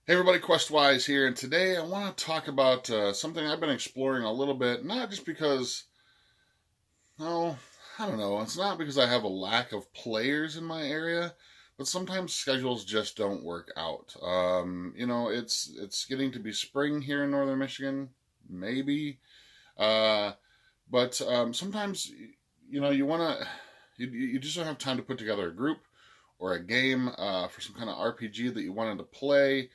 Hey everybody, Questwise here, and today I want to talk about something I've been exploring a little bit, not just because, no, I don't know, it's not because I have a lack of players in my area, but sometimes schedules just don't work out. It's getting to be spring here in northern Michigan, maybe, uh, but sometimes, you want to, you just don't have time to put together a group or a game for some kind of RPG that you wanted to play.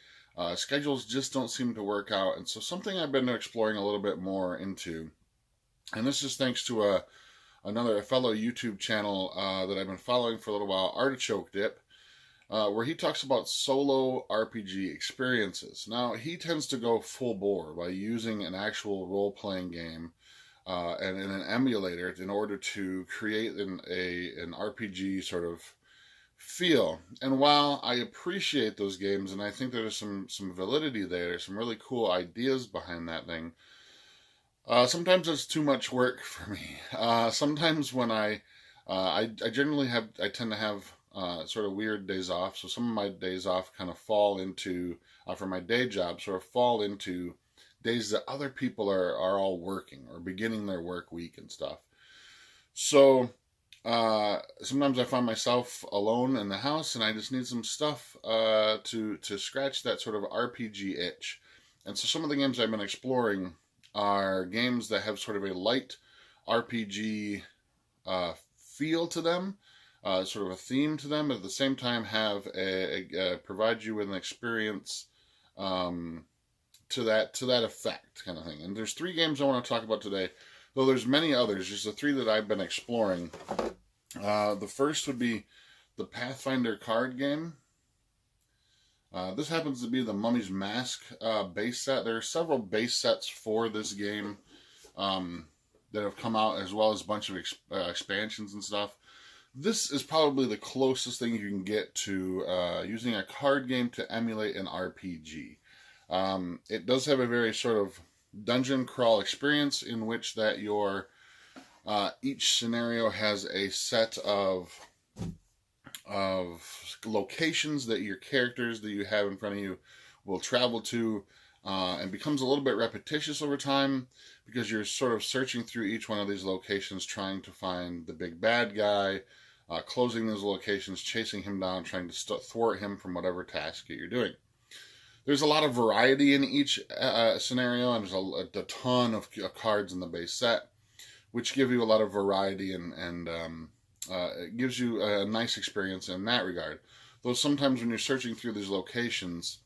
Schedules just don't seem to work out, and so something I've been exploring a little bit more into, and this is thanks to a fellow YouTube channel that I've been following for a little while, Artichoke Dip, where he talks about solo RPG experiences. Now he tends to go full bore by using an actual role playing game and in an emulator in order to create an RPG sort of feel. And while I appreciate those games and I think there's some validity there, some really cool ideas behind that thing, sometimes it's too much work for me. Sometimes when I generally I tend to have sort of weird days off. So some of my days off kind of fall into for my day job, sort of fall into days that other people are all working or beginning their work week and stuff. So sometimes I find myself alone in the house, and I just need some stuff to scratch that sort of RPG itch. And so some of the games I've been exploring are games that have sort of a light RPG feel to them, sort of a theme to them, but at the same time have provide you with an experience to that effect, kind of thing. And there's three games I want to talk about today, though there's many others. Just the three that I've been exploring. The first would be the Pathfinder card game. This happens to be the Mummy's Mask base set. There are several base sets for this game that have come out, as well as a bunch of expansions and stuff. This is probably the closest thing you can get to using a card game to emulate an RPG. It does have a very sort of dungeon crawl experience in which that each scenario has a set of locations that your characters that you have in front of you will travel to, and becomes a little bit repetitious over time because you're sort of searching through each one of these locations, trying to find the big bad guy, closing those locations, chasing him down, trying to thwart him from whatever task that you're doing. There's a lot of variety in each scenario, and there's a ton of cards in the base set, which give you a lot of variety and it gives you a nice experience in that regard. Though sometimes when you're searching through these locations,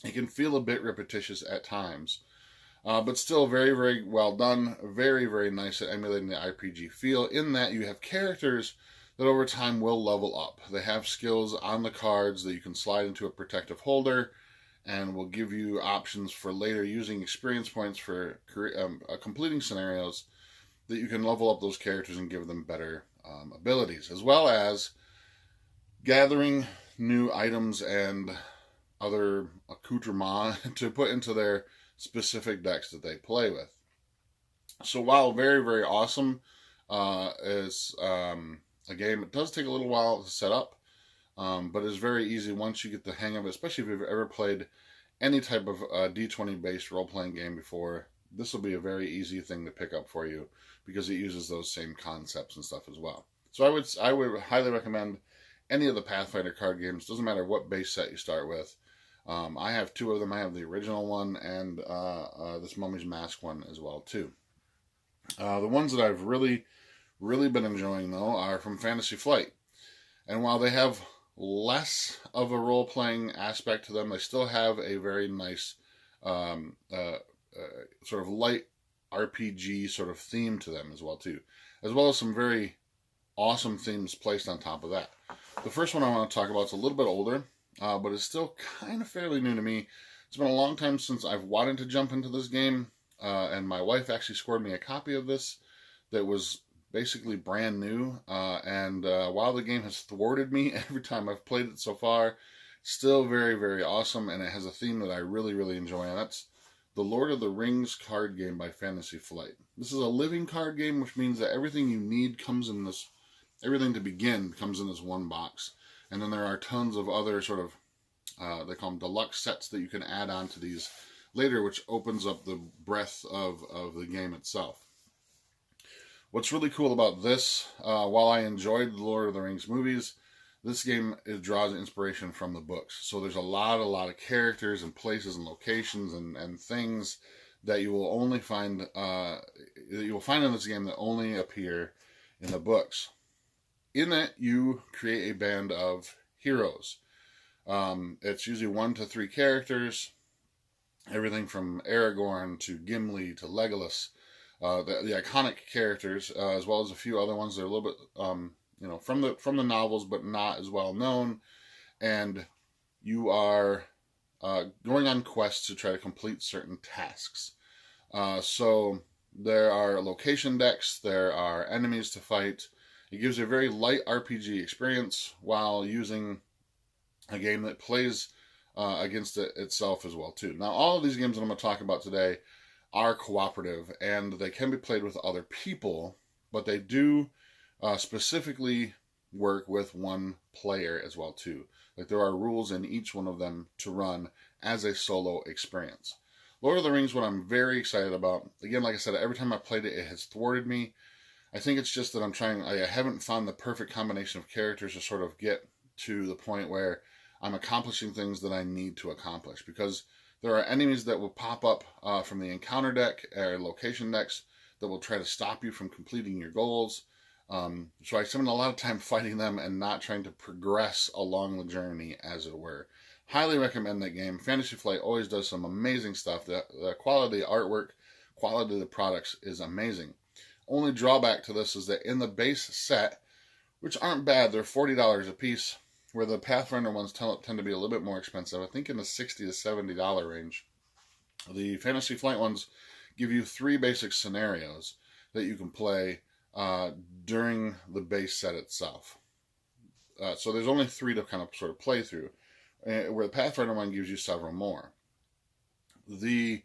it can feel a bit repetitious at times, but still very, very well done. Very, very nice at emulating the RPG feel, in that you have characters that over time will level up. They have skills on the cards that you can slide into a protective holder, and will give you options for later using experience points for completing scenarios that you can level up those characters and give them better abilities, as well as gathering new items and other accoutrements to put into their specific decks that they play with. So while very, very awesome is a game, it does take a little while to set up. But it's very easy once you get the hang of it, especially if you've ever played any type of D20 based role playing game before. This will be a very easy thing to pick up for you because it uses those same concepts and stuff as well. So I would highly recommend any of the Pathfinder card games. Doesn't matter what base set you start with. I have two of them. I have the original one and this Mummy's Mask one as well too. The ones that I've really, really been enjoying though are from Fantasy Flight. And while they have less of a role-playing aspect to them, they still have a very nice sort of light RPG sort of theme to them as well too, as well as some very awesome themes placed on top of that. The first one I want to talk about is a little bit older, but it's still kind of fairly new to me. It's been a long time since I've wanted to jump into this game, and my wife actually scored me a copy of this that was basically brand new, and while the game has thwarted me every time I've played it so far, still very, very awesome, and it has a theme that I really, really enjoy, and that's the Lord of the Rings card game by Fantasy Flight. This is a living card game, which means that everything you need comes in this, everything to begin comes in this one box, and then there are tons of other sort of They call them deluxe sets that you can add on to these later, which opens up the breadth of the game itself. What's really cool about this, while I enjoyed the Lord of the Rings movies, this game draws inspiration from the books. So there's a lot of characters and places and locations and things that you will only find in this game that only appear in the books. In it, you create a band of heroes. It's usually 1 to 3 characters, everything from Aragorn to Gimli to Legolas, the iconic characters, as well as a few other ones that are a little bit, from the novels, but not as well known. And you are going on quests to try to complete certain tasks. So there are location decks, there are enemies to fight. It gives you a very light RPG experience while using a game that plays against it itself as well too. Now, all of these games that I'm going to talk about today are cooperative, and they can be played with other people, but they do specifically work with one player as well too. Like, there are rules in each one of them to run as a solo experience. Lord of the Rings, what I'm very excited about. Again, like I said, every time I played it, it has thwarted me. I think it's just that I haven't found the perfect combination of characters to sort of get to the point where I'm accomplishing things that I need to accomplish. Because there are enemies that will pop up from the encounter deck or location decks that will try to stop you from completing your goals. So I spend a lot of time fighting them and not trying to progress along the journey, as it were. Highly recommend that game. Fantasy Flight always does some amazing stuff. The quality of the artwork, quality of the products is amazing. Only drawback to this is that in the base set, which aren't bad, they're $40 a piece, where the Pathfinder ones tend to be a little bit more expensive. I think in the $60 to $70 range. The Fantasy Flight ones give you 3 basic scenarios that you can play during the base set itself. So there's only 3 to kind of sort of play through, where the Pathfinder one gives you several more. The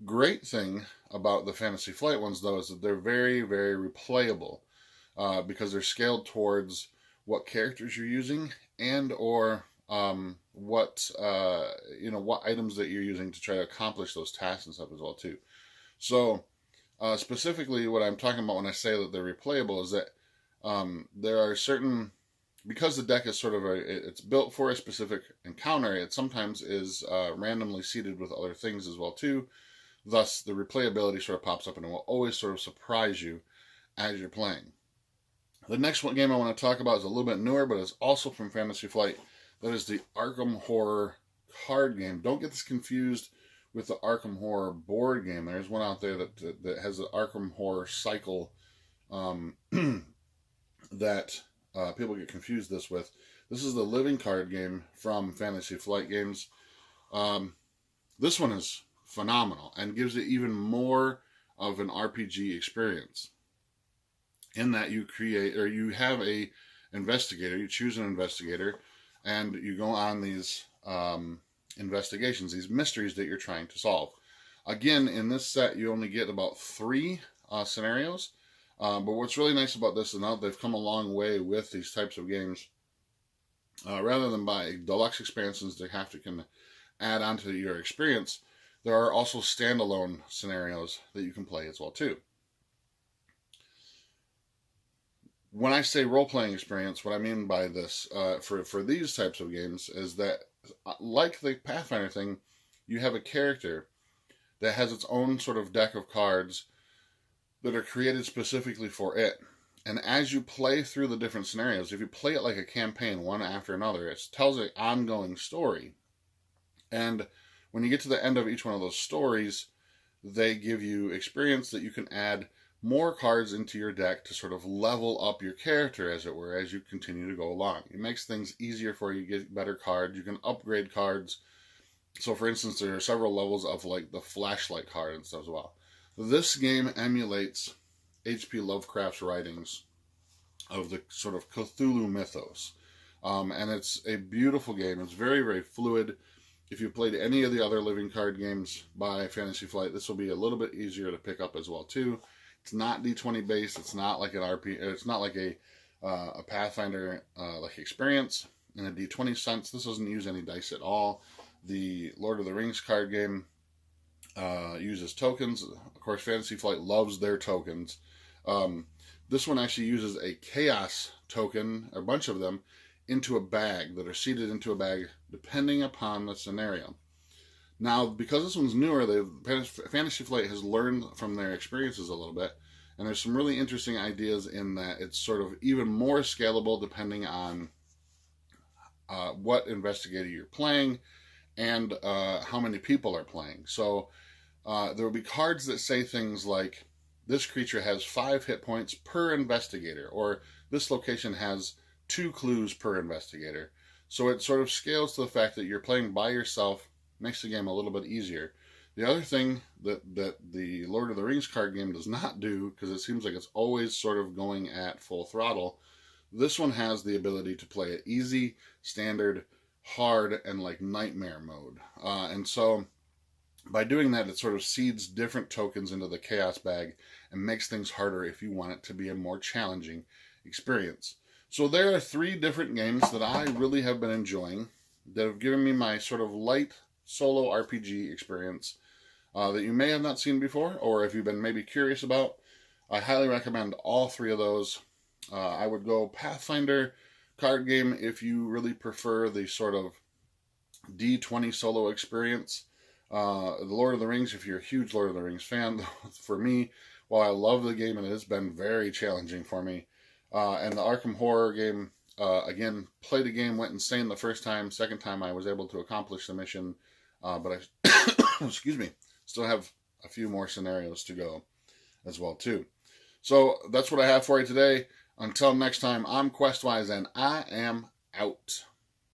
great thing about the Fantasy Flight ones, though, is that they're very, very replayable because they're scaled towards what characters you're using and or what items that you're using to try to accomplish those tasks and stuff as well too. So specifically, what I'm talking about when I say that they're replayable is that there are certain, because the deck is sort of it's built for a specific encounter, it sometimes is randomly seeded with other things as well too. Thus, the replayability sort of pops up and it will always sort of surprise you as you're playing. The next one game I want to talk about is a little bit newer, but it's also from Fantasy Flight. That is the Arkham Horror card game. Don't get this confused with the Arkham Horror board game. There's one out there that has the Arkham Horror cycle that people get confused with. This is the living card game from Fantasy Flight Games. This one is phenomenal and gives it even more of an RPG experience, in that you have a investigator, you choose an investigator, and you go on these investigations, these mysteries that you're trying to solve. Again, in this set, you only get about 3 scenarios, but what's really nice about this is now they've come a long way with these types of games. Rather than buy deluxe expansions that can add on to your experience, there are also standalone scenarios that you can play as well too. When I say role-playing experience, what I mean by this, for these types of games, is that, like the Pathfinder thing, you have a character that has its own sort of deck of cards that are created specifically for it. And as you play through the different scenarios, if you play it like a campaign, one after another, it tells an ongoing story. And when you get to the end of each one of those stories, they give you experience that you can add more cards into your deck to sort of level up your character, as it were, as you continue to go along. It makes things easier for you to get better cards. You can upgrade cards. So, for instance, there are several levels of, like, the flashlight card and stuff as well. This game emulates H.P. Lovecraft's writings of the sort of Cthulhu mythos. And it's a beautiful game. It's very, very fluid. If you played any of the other living card games by Fantasy Flight, this will be a little bit easier to pick up as well too. It's not D20 based. It's not like an RP. It's not like a Pathfinder like experience. in a D20 sense. This doesn't use any dice at all. The Lord of the Rings card game uses tokens. Of course, Fantasy Flight loves their tokens. This one actually uses a chaos token, a bunch of them, into a bag that are seated into a bag depending upon the scenario. Now, because this one's newer, Fantasy Flight has learned from their experiences a little bit, and there's some really interesting ideas in that it's sort of even more scalable depending on what investigator you're playing and how many people are playing. So there will be cards that say things like, this creature has 5 hit points per investigator, or this location has 2 clues per investigator. So it sort of scales to the fact that you're playing by yourself, makes the game a little bit easier. The other thing that the Lord of the Rings card game does not do, because it seems like it's always sort of going at full throttle, this one has the ability to play it easy, standard, hard, and like nightmare mode. And so by doing that, it sort of seeds different tokens into the chaos bag and makes things harder if you want it to be a more challenging experience. So there are 3 different games that I really have been enjoying that have given me my sort of light solo RPG experience that you may have not seen before, or if you've been maybe curious about. I highly recommend all 3 of those. I would go Pathfinder card game if you really prefer the sort of D20 solo experience. The Lord of the Rings, if you're a huge Lord of the Rings fan. For me, while I love the game, and it has been very challenging for me. And the Arkham Horror game, again, played the game, went insane the first time. Second time I was able to accomplish the mission, but I, excuse me, still have a few more scenarios to go as well too. So that's what I have for you today. Until next time, I'm Questwise, and I am out.